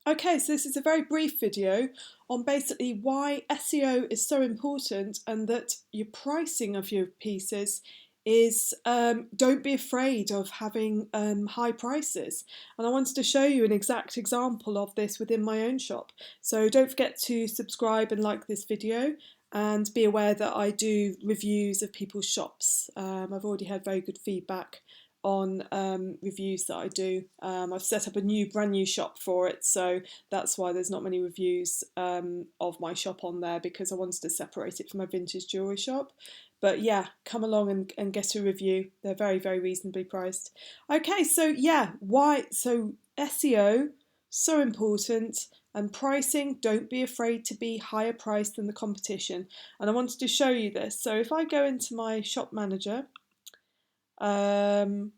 Okay, so this is a very brief video on basically why SEO is so important and that your pricing of your pieces is don't be afraid of having high prices. And I wanted to show you an exact example of this within my own shop. So don't forget to subscribe and like this video and be aware that I do reviews of people's shops. I've already had very good feedback on reviews that I do. I've set up a brand new shop for it, so that's why there's not many reviews of my shop on there, because I wanted to separate it from my vintage jewellery shop. But yeah, come along and get a review. They're very, very reasonably priced. Okay, so yeah, why? So SEO, so important. And pricing, don't be afraid to be higher priced than the competition. And I wanted to show you this. So if I go into my shop manager, um,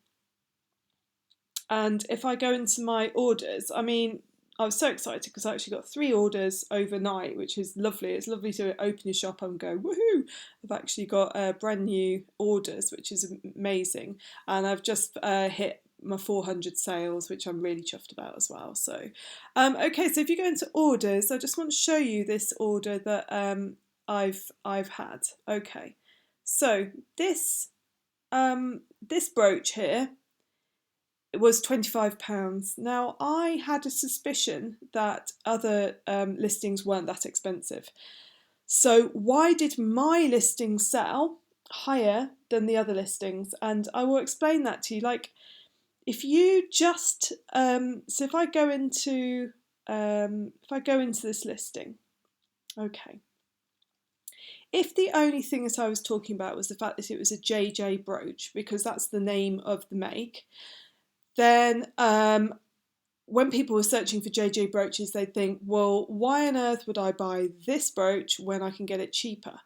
and if I go into my orders, I mean, I was so excited because I actually got 3 orders overnight, which is lovely. It's lovely to open your shop and go, woohoo! I've actually got brand new orders, which is amazing. And I've just hit my 400 sales, which I'm really chuffed about as well. So, okay, so if you go into orders, I just want to show you this order that I've had. Okay, so this brooch here, it was £25. Now, I had a suspicion that other listings weren't that expensive. So why did my listing sell higher than the other listings? And I will explain that to you. Like, if you just so if I go into this listing, okay. If the only thing that I was talking about was the fact that it was a JJ brooch, because that's the name of the make, then when people were searching for JJ brooches, they'd think, well, why on earth would I buy this brooch when I can get it cheaper?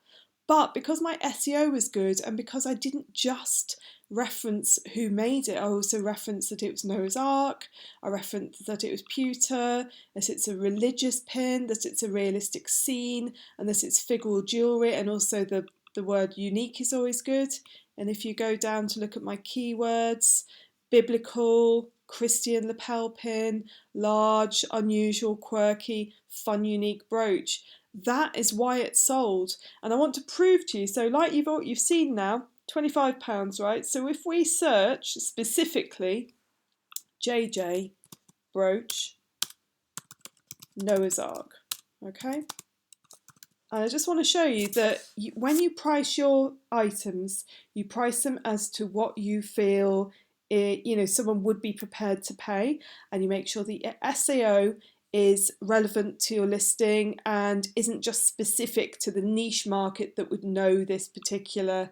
But because my SEO was good, and because I didn't just reference who made it, I also referenced that it was Noah's Ark, I referenced that it was pewter, that it's a religious pin, that it's a realistic scene, and that it's figural jewellery, and also the word unique is always good. And if you go down to look at my keywords, biblical, Christian lapel pin, large, unusual, quirky, fun, unique brooch. That is why it's sold. And I want to prove to you, so like you've seen now, £25, right? So if we search specifically JJ brooch Noah's Ark, okay? And I just want to show you that when you price your items, you price them as to what you feel someone would be prepared to pay, and you make sure the SEO is relevant to your listing and isn't just specific to the niche market that would know this particular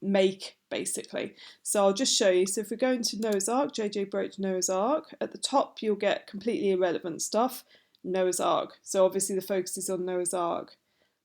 make, basically. So I'll just show you. So if we go into Noah's Ark, JJ Brooch Noah's Ark, at the top you'll get completely irrelevant stuff, Noah's Ark. So obviously the focus is on Noah's Ark.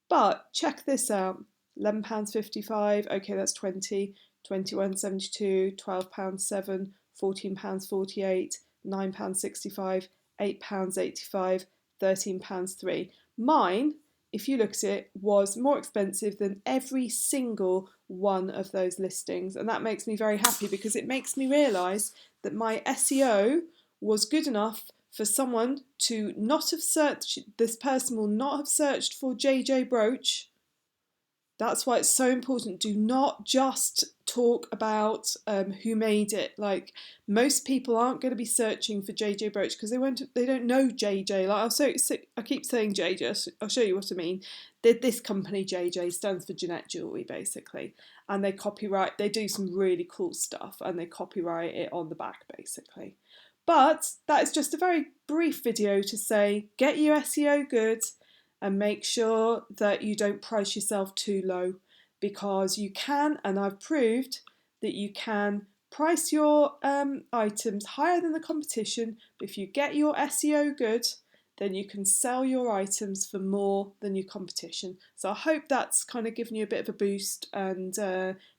But check this out, £11.55, okay, that's 20, £21.72, £12.7, £14.48, £9.65, £8.85, £13.3. Mine, if you look at it, was more expensive than every single one of those listings. And that makes me very happy, because it makes me realise that my SEO was good enough for someone to not have searched, this person will not have searched for JJ brooch. That's why it's so important. Do not just talk about who made it. Like, most people aren't going to be searching for JJ brooch because they don't know JJ. Like, I keep saying JJ. I'll show you what I mean. This company JJ stands for Jeanette Jewellery, basically, and they copyright. They do some really cool stuff, and they copyright it on the back, basically. But that is just a very brief video to say, get your SEO good and make sure that you don't price yourself too low, because you can, and I've proved that you can price your items higher than the competition, but if you get your SEO good, then you can sell your items for more than your competition. So I hope that's kind of given you a bit of a boost and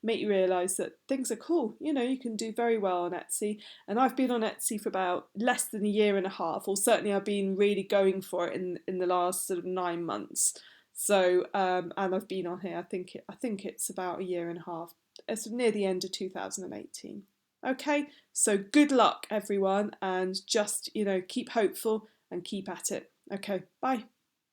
make you realise that things are cool. You know, you can do very well on Etsy. And I've been on Etsy for about less than a year and a half, or certainly I've been really going for it in the last sort of 9 months. So and I've been on here. I think it's about a year and a half. It's near the end of 2018. Okay, so good luck everyone, and just keep hopeful and keep at it. Okay, bye.